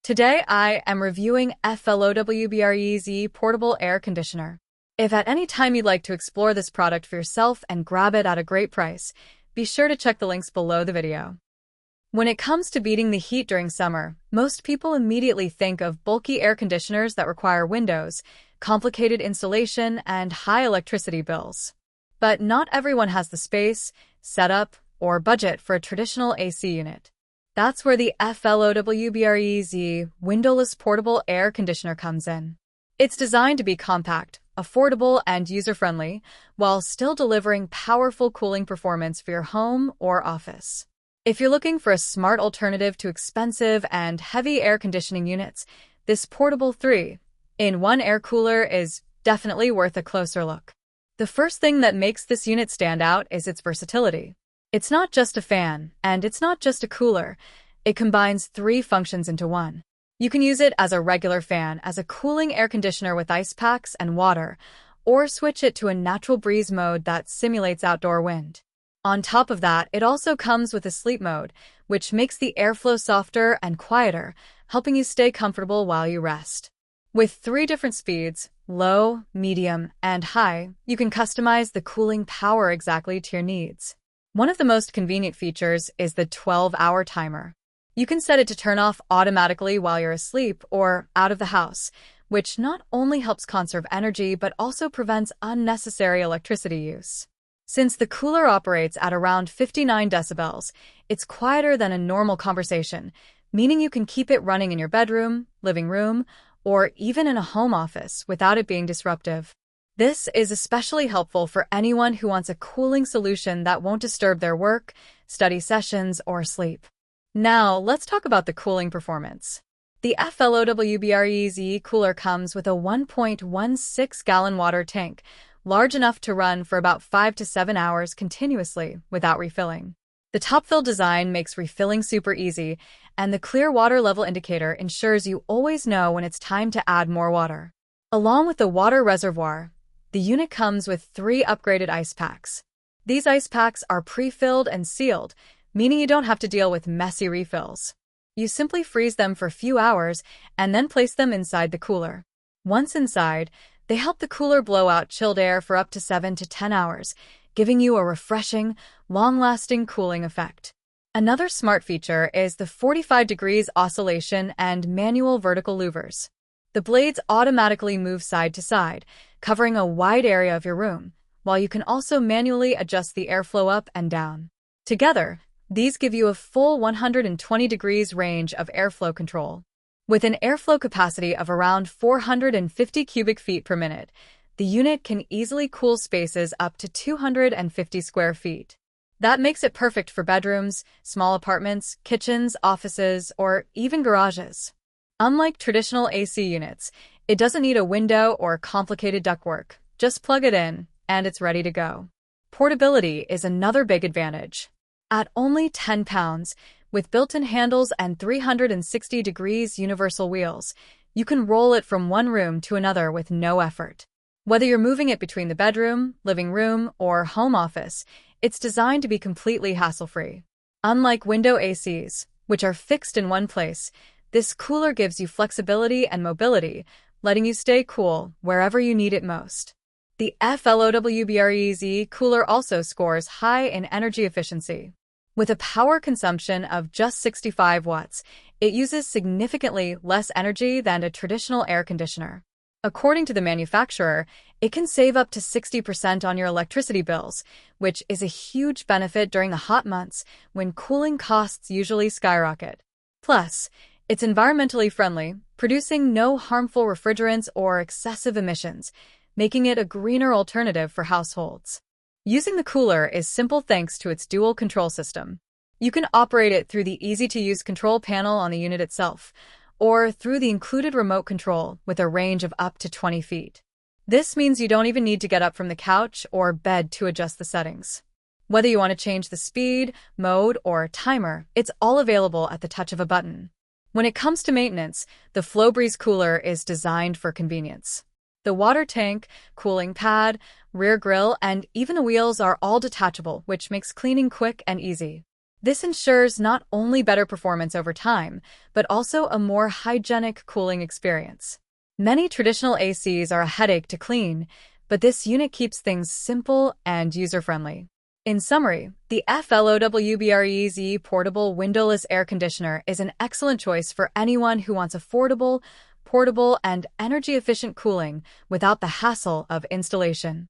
Today I am reviewing FLOWBREEZE Portable Air Conditioner. If at any time you'd like to explore this product for yourself and grab it at a great price, be sure to check the links below the video. When it comes to beating the heat during summer, most people immediately think of bulky air conditioners that require windows, complicated installation, and high electricity bills. But not everyone has the space, setup, or budget for a traditional AC unit. That's where the FLOWBREEZE Windowless Portable Air Conditioner comes in. It's designed to be compact, affordable, and user-friendly, while still delivering powerful cooling performance for your home or office. If you're looking for a smart alternative to expensive and heavy air conditioning units, this portable 3-in-1 air cooler is definitely worth a closer look. The first thing that makes this unit stand out is its versatility. It's not just a fan, and it's not just a cooler. It combines three functions into one. You can use it as a regular fan, as a cooling air conditioner with ice packs and water, or switch it to a natural breeze mode that simulates outdoor wind. On top of that, it also comes with a sleep mode, which makes the airflow softer and quieter, helping you stay comfortable while you rest. With 3 different speeds, low, medium, and high, you can customize the cooling power exactly to your needs. One of the most convenient features is the 12-hour timer. You can set it to turn off automatically while you're asleep or out of the house, which not only helps conserve energy but also prevents unnecessary electricity use. Since the cooler operates at around 59 decibels, it's quieter than a normal conversation, meaning you can keep it running in your bedroom, living room, or even in a home office without it being disruptive. This is especially helpful for anyone who wants a cooling solution that won't disturb their work, study sessions, or sleep. Now, let's talk about the cooling performance. The FLOWBREEZE cooler comes with a 1.16-gallon water tank, large enough to run for about 5 to 7 hours continuously without refilling. The top-fill design makes refilling super easy, and the clear water level indicator ensures you always know when it's time to add more water. Along with the water reservoir, the unit comes with 3 upgraded ice packs. These ice packs are pre-filled and sealed, meaning you don't have to deal with messy refills. You simply freeze them for a few hours and then place them inside the cooler. Once inside, they help the cooler blow out chilled air for up to 7 to 10 hours, giving you a refreshing, long-lasting cooling effect. Another smart feature is the 45 degrees oscillation and manual vertical louvers. The blades automatically move side to side, covering a wide area of your room, while you can also manually adjust the airflow up and down. Together, these give you a full 120 degrees range of airflow control. With an airflow capacity of around 450 cubic feet per minute, the unit can easily cool spaces up to 250 square feet. That makes it perfect for bedrooms, small apartments, kitchens, offices, or even garages. Unlike traditional AC units, it doesn't need a window or complicated ductwork. Just plug it in, and it's ready to go. Portability is another big advantage. At only 10 pounds, with built-in handles and 360 degrees universal wheels, you can roll it from one room to another with no effort. Whether you're moving it between the bedroom, living room, or home office, it's designed to be completely hassle-free. Unlike window ACs, which are fixed in one place, this cooler gives you flexibility and mobility, letting you stay cool wherever you need it most. The FLOWBREEZE cooler also scores high in energy efficiency. With a power consumption of just 65 watts, it uses significantly less energy than a traditional air conditioner. According to the manufacturer, it can save up to 60% on your electricity bills, which is a huge benefit during the hot months when cooling costs usually skyrocket. Plus, it's environmentally friendly, producing no harmful refrigerants or excessive emissions, making it a greener alternative for households. Using the cooler is simple thanks to its dual control system. You can operate it through the easy-to-use control panel on the unit itself, or through the included remote control with a range of up to 20 feet. This means you don't even need to get up from the couch or bed to adjust the settings. Whether you want to change the speed, mode, or timer, it's all available at the touch of a button. When it comes to maintenance, the FLOWBREEZE cooler is designed for convenience. The water tank, cooling pad, rear grille, and even the wheels are all detachable, which makes cleaning quick and easy. This ensures not only better performance over time, but also a more hygienic cooling experience. Many traditional ACs are a headache to clean, but this unit keeps things simple and user-friendly. In summary, the FLOWBREEZE portable windowless air conditioner is an excellent choice for anyone who wants affordable, portable, and energy-efficient cooling without the hassle of installation.